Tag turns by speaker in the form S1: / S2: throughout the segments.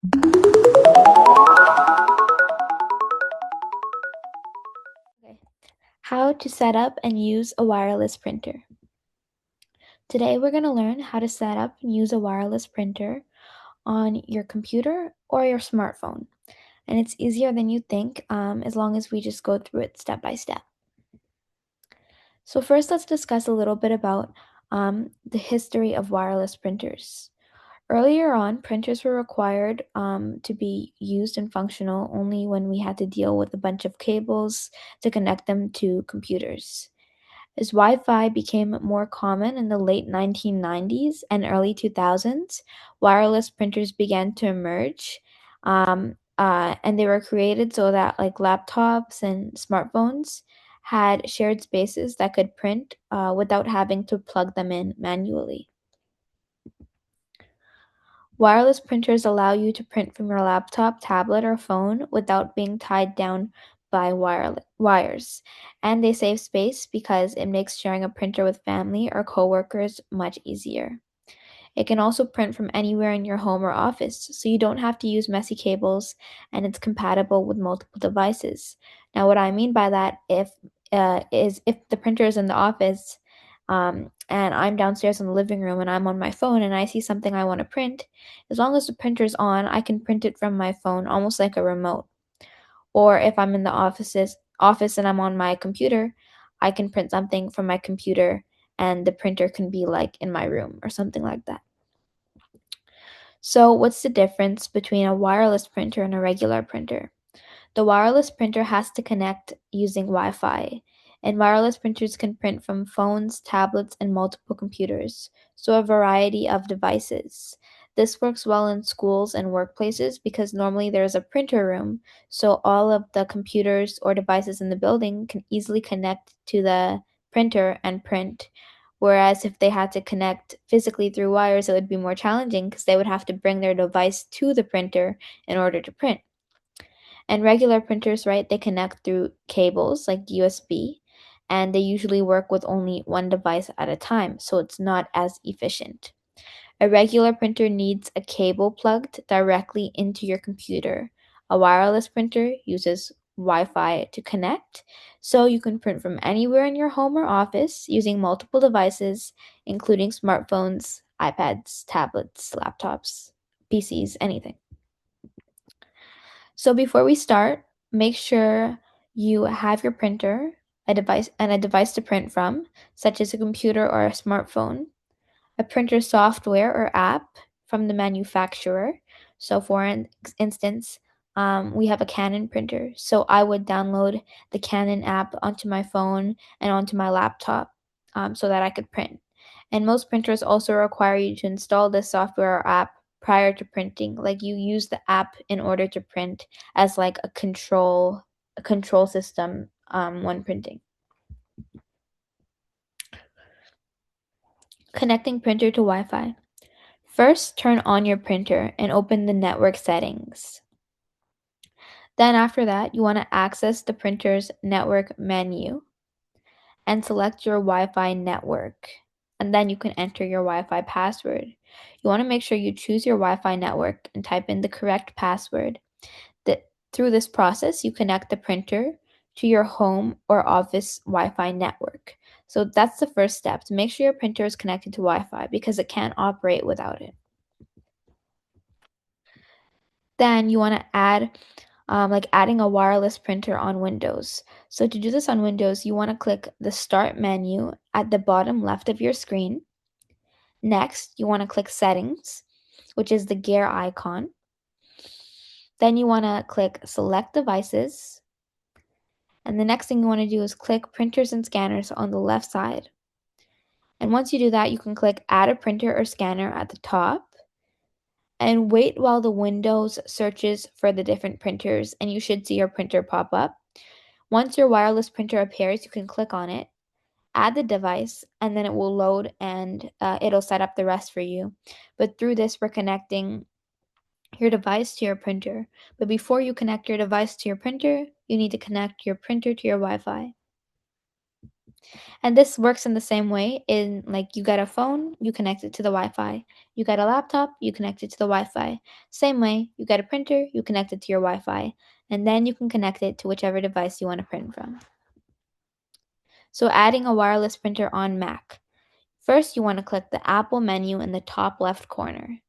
S1: Okay. How to set up and use a wireless printer. Today we're going to learn how to set up and use a wireless printer on your computer or your smartphone. And it's easier than you think as long as we just go through it step by step. So first let's discuss a little bit about the history of wireless printers. Earlier on, printers were required to be used and functional only when we had to deal with a bunch of cables to connect them to computers. As Wi-Fi became more common in the late 1990s and early 2000s, wireless printers began to emerge. And they were created so that like laptops and smartphones had shared spaces that could print without having to plug them in manually. Wireless printers allow you to print from your laptop, tablet, or phone without being tied down by wires. And they save space because it makes sharing a printer with family or coworkers much easier. It can also print from anywhere in your home or office, so you don't have to use messy cables, and it's compatible with multiple devices. Now, what I mean by that is if the printer is in the office, and I'm downstairs in the living room and I'm on my phone and I see something I want to print, as long as the printer's on, I can print it from my phone, almost like a remote. Or if I'm in the office and I'm on my computer, I can print something from my computer, and the printer can be like in my room or something like that. So, what's the difference between a wireless printer and a regular printer? The wireless printer has to connect using Wi Fi, and wireless printers can print from phones, tablets, and multiple computers, so a variety of devices. This works well in schools and workplaces because normally there is a printer room, so all of the computers or devices in the building can easily connect to the printer and print. Whereas if they had to connect physically through wires, it would be more challenging because they would have to bring their device to the printer in order to print. And regular printers, right, they connect through cables like USB, and they usually work with only one device at a time, so it's not as efficient. A regular printer needs a cable plugged directly into your computer. A wireless printer uses Wi Fi to connect, so you can print from anywhere in your home or office using multiple devices, including smartphones, iPads, tablets, laptops, PCs, anything. So before we start, make sure you have your printer, a device to print from, such as a computer or a smartphone, a printer software or app from the manufacturer. So for instance, we have a Canon printer. So I would download the Canon app onto my phone and onto my laptop so that I could print. And most printers also require you to install this software or app prior to printing. Like you use the app in order to print as like a control system when printing. Connecting printer to Wi-Fi. First, turn on your printer and open the network settings. Then after that, you want to access the printer's network menu and select your Wi-Fi network. And then you can enter your Wi-Fi password. You want to make sure you choose your Wi-Fi network and type in the correct password. Through this process, you connect the printer to your home or office Wi-Fi network. So that's the first step, to make sure your printer is connected to Wi-Fi because it can't operate without it. Then you want to add like adding a wireless printer on Windows. So to do this on Windows, you want to click the Start menu at the bottom left of your screen. Next, you want to click Settings, which is the gear icon. Then you want to click Select Devices. And the next thing you want to do is click Printers and Scanners on the left side. And once you do that, you can click Add a Printer or Scanner at the top and wait while the Windows searches for the different printers, and you should see your printer pop up. Once your wireless printer appears, you can click on it, add the device, and then it will load and it'll set up the rest for you. But through this, we're connecting your device to your printer. But before you connect your device to your printer, you need to connect your printer to your Wi Fi. And this works in the same way in like you get a phone, you connect it to the Wi-Fi. You get a laptop, you connect it to the Wi-Fi. Same way, you get a printer, you connect it to your Wi-Fi, and then you can connect it to whichever device you want to print from. So adding a wireless printer on Mac. First, you want to click the Apple menu in the top left corner.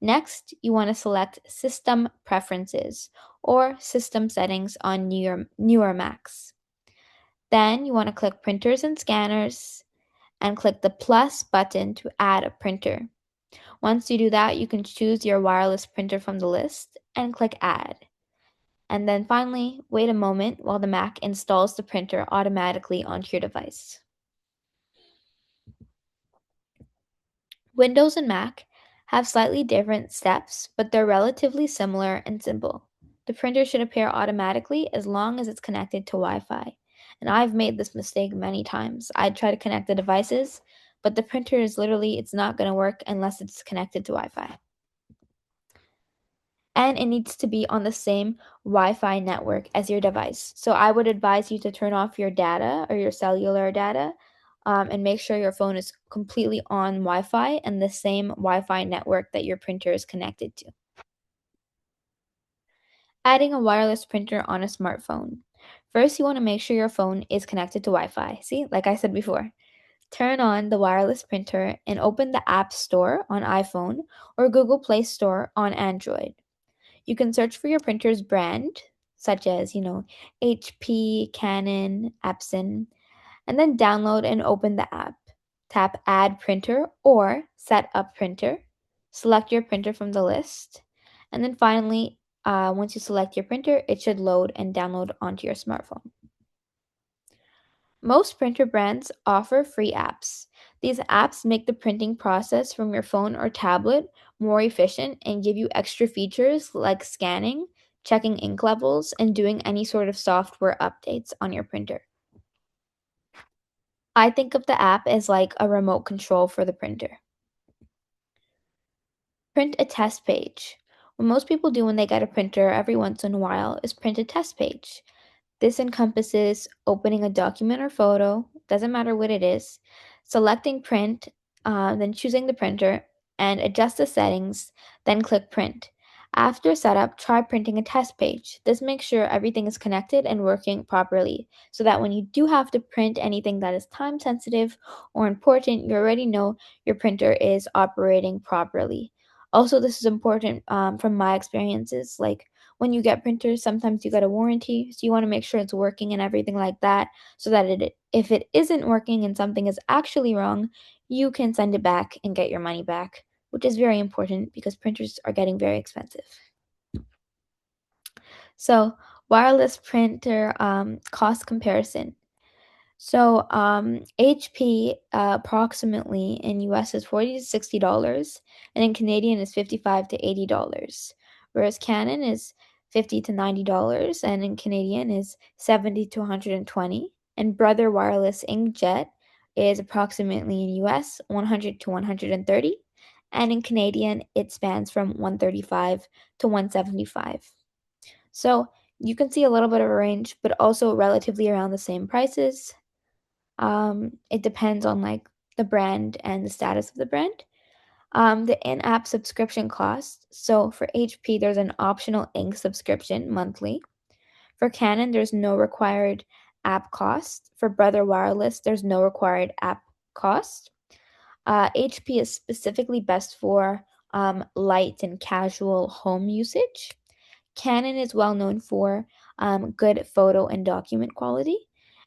S1: Next, you want to select System Preferences or System Settings on newer Macs. Then you want to click Printers and Scanners and click the plus button to add a printer. Once you do that, you can choose your wireless printer from the list and click Add. And then finally, wait a moment while the Mac installs the printer automatically onto your device. Windows and Mac have slightly different steps, but they're relatively similar and simple. The printer should appear automatically as long as it's connected to Wi-Fi. And I've made this mistake many times. I try to connect the devices, but the printer is literally, it's not going to work unless it's connected to Wi-Fi. And it needs to be on the same Wi-Fi network as your device. So I would advise you to turn off your data or your cellular data and make sure your phone is completely on Wi-Fi and the same Wi-Fi network that your printer is connected to. Adding a wireless printer on a smartphone. First, you want to make sure your phone is connected to Wi-Fi. See, like I said before, turn on the wireless printer and open the App Store on iPhone or Google Play Store on Android. You can search for your printer's brand, such as, HP, Canon, Epson, and then download and open the app. Tap Add Printer or Set Up Printer. Select your printer from the list. And then finally, once you select your printer, it should load and download onto your smartphone. Most printer brands offer free apps. These apps make the printing process from your phone or tablet more efficient and give you extra features like scanning, checking ink levels, and doing any sort of software updates on your printer. I think of the app as like a remote control for the printer. Print a test page. What most people do when they get a printer every once in a while is print a test page. This encompasses opening a document or photo, doesn't matter what it is, selecting print, then choosing the printer, and adjust the settings, then click print. After setup, try printing a test page. This makes sure everything is connected and working properly so that when you do have to print anything that is time sensitive or important, you already know your printer is operating properly. Also, this is important from my experiences. Like when you get printers, sometimes you get a warranty, so you want to make sure it's working and everything like that, so that if it isn't working and something is actually wrong, you can send it back and get your money back, which is very important because printers are getting very expensive. So, wireless printer cost comparison. So, HP approximately in US is $40 to $60, and in Canadian is $55 to $80, whereas Canon is $50 to $90, and in Canadian is $70 to $120, and Brother Wireless Inkjet is approximately in US $100 to $130, and in Canadian it spans from $135 to $175. So you can see a little bit of a range, but also relatively around the same prices. It depends on like the brand and the status of the brand. The in-app subscription cost. So for HP, there's an optional ink subscription monthly. For Canon, there's no required app cost. For Brother Wireless, there's no required app cost. HP is specifically best for light and casual home usage. Canon is well known for good photo and document quality,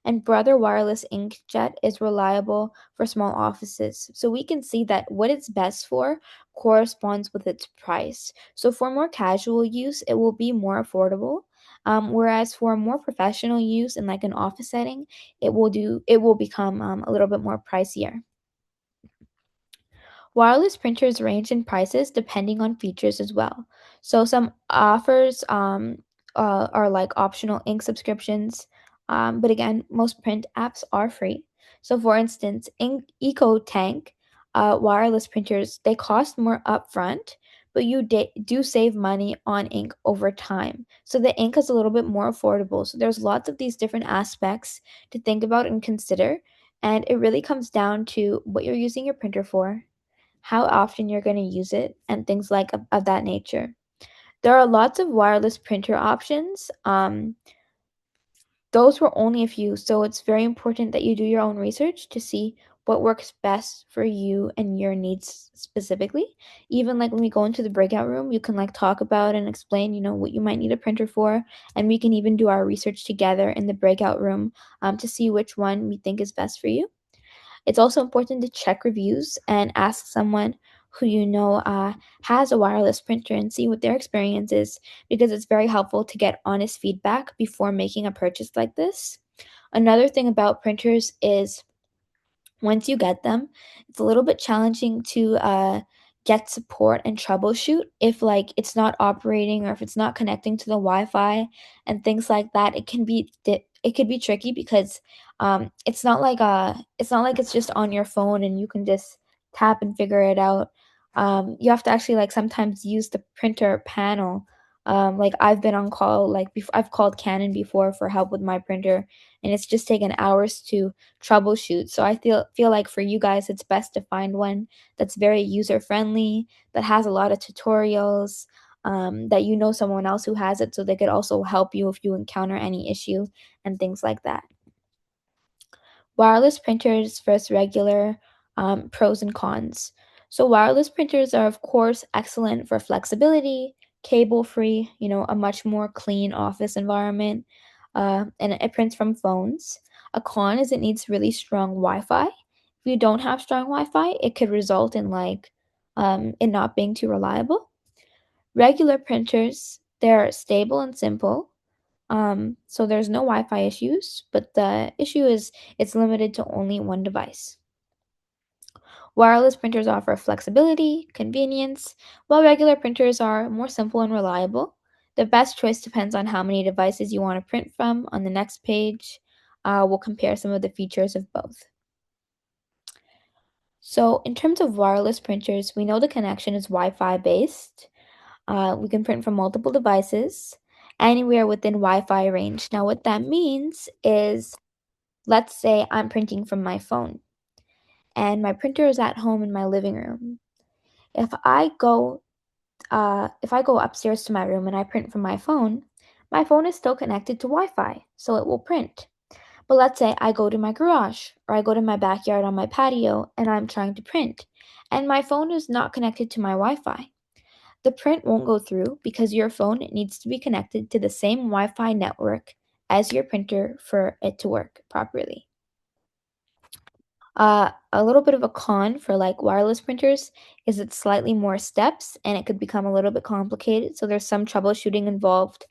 S1: and Brother Wireless Inkjet is reliable for small offices. So we can see that what it's best for corresponds with its price. So for more casual use, it will be more affordable. Whereas for more professional use in like an office setting, it will become a little bit more pricier. Wireless printers range in prices depending on features as well. So some offers are like optional ink subscriptions, but again, most print apps are free. So for instance, EcoTank wireless printers, they cost more upfront, but you do save money on ink over time. So the ink is a little bit more affordable. So there's lots of these different aspects to think about and consider And it really comes down to what you're using your printer for, how often you're going to use it, and things like of that nature. There are lots of wireless printer options. Those were only a few, so it's very important that you do your own research to see what works best for you and your needs specifically. Even like when we go into the breakout room, you can like talk about and explain, what you might need a printer for, and we can even do our research together in the breakout room to see which one we think is best for you. It's also important to check reviews and ask someone who has a wireless printer and see what their experience is, because it's very helpful to get honest feedback before making a purchase like this. Another thing about printers is once you get them, it's a little bit challenging to get support and troubleshoot if like it's not operating or if it's not connecting to the Wi-Fi and things like that. It could be tricky because it's not like it's just on your phone and you can just tap and figure it out. You have to actually like sometimes use the printer panel. Like I've been on call like I've called Canon before for help with my printer, and it's just taken hours to troubleshoot. So I feel like for you guys, it's best to find one that's very user friendly, that has a lot of tutorials, that someone else who has it, so they could also help you if you encounter any issue and things like that. Wireless printers versus regular, pros and cons. So wireless printers are of course excellent for flexibility, cable free, a much more clean office environment, and it prints from phones. A con is it needs really strong Wi-Fi. If you don't have strong Wi-Fi, it could result in like it not being too reliable. Regular printers, they're stable and simple. So there's no Wi-Fi issues, but the issue is it's limited to only one device. Wireless printers offer flexibility, convenience, while regular printers are more simple and reliable. The best choice depends on how many devices you want to print from. On the next page, we'll compare some of the features of both. So, in terms of wireless printers, we know the connection is Wi-Fi based. We can print from multiple devices anywhere within Wi-Fi range. Now, what that means is, let's say I'm printing from my phone and my printer is at home in my living room. If I go upstairs to my room and I print from my phone is still connected to Wi-Fi, so it will print. But let's say I go to my garage or I go to my backyard on my patio and I'm trying to print, and my phone is not connected to my Wi-Fi. The print won't go through because your phone needs to be connected to the same Wi-Fi network as your printer for it to work properly. A little bit of a con for like wireless printers is it's slightly more steps and it could become a little bit complicated. So there's some troubleshooting involved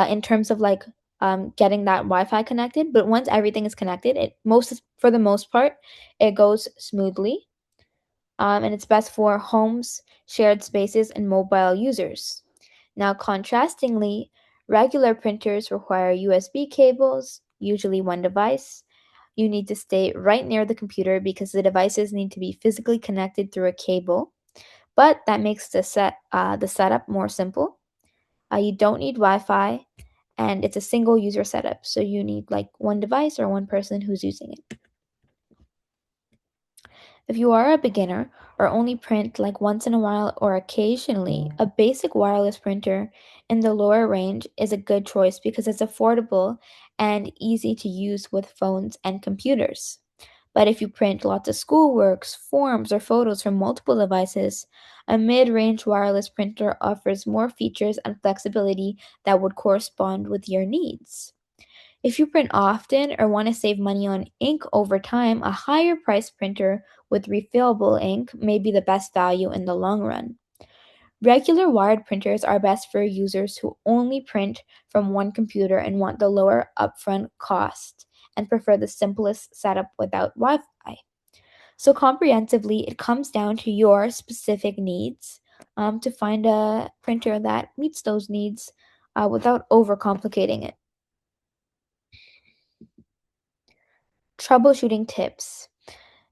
S1: in terms of like getting that Wi-Fi connected. But once everything is connected, for the most part, it goes smoothly. And it's best for homes, shared spaces, and mobile users. Now, contrastingly, regular printers require USB cables, usually one device. You need to stay right near the computer because the devices need to be physically connected through a cable. But that makes the setup more simple. You don't need Wi-Fi, and it's a single user setup, so you need like one device or one person who's using it. If you are a beginner or only print like once in a while or occasionally, a basic wireless printer in the lower range is a good choice because it's affordable and easy to use with phones and computers. But if you print lots of schoolworks, forms, or photos from multiple devices, a mid range wireless printer offers more features and flexibility that would correspond with your needs. If you print often or want to save money on ink over time, a higher price printer with refillable ink may be the best value in the long run. Regular wired printers are best for users who only print from one computer and want the lower upfront cost and prefer the simplest setup without Wi Fi. So, comprehensively, it comes down to your specific needs to find a printer that meets those needs without overcomplicating it. Troubleshooting tips.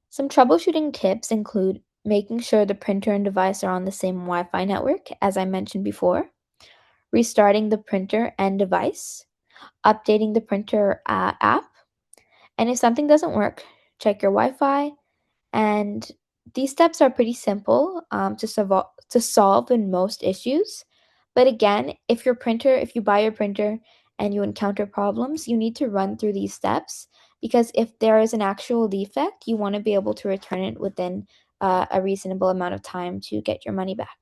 S1: Some troubleshooting tips include making sure the printer and device are on the same Wi Fi network, as I mentioned before, restarting the printer and device, updating the printer app, and if something doesn't work, check your Wi-Fi, and these steps are pretty simple to solve in most issues. But again, if you buy your printer and you encounter problems, you need to run through these steps because if there is an actual defect, you want to be able to return it within a reasonable amount of time to get your money back.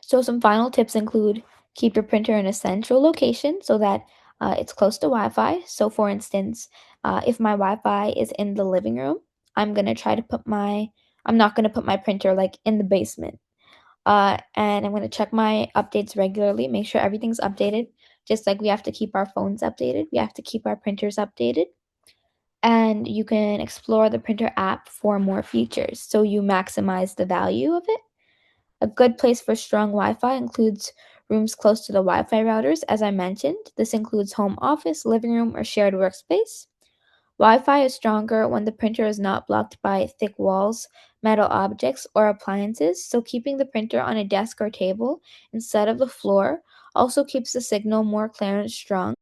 S1: So, some final tips include keep your printer in a central location so that it's close to Wi Fi. So, for instance, if my Wi Fi is in the living room, I'm going to try to I'm not going to put my printer like in the basement. And I'm going to check my updates regularly, make sure everything's updated. Just like we have to keep our phones updated, we have to keep our printers updated. And you can explore the printer app for more features so you maximize the value of it. A good place for strong Wi Fi includes rooms close to the Wi Fi routers, as I mentioned. This includes home office, living room, or shared workspace. Wi Fi is stronger when the printer is not blocked by thick walls, metal objects, or appliances, so keeping the printer on a desk or table instead of the floor also keeps the signal more clear and strong.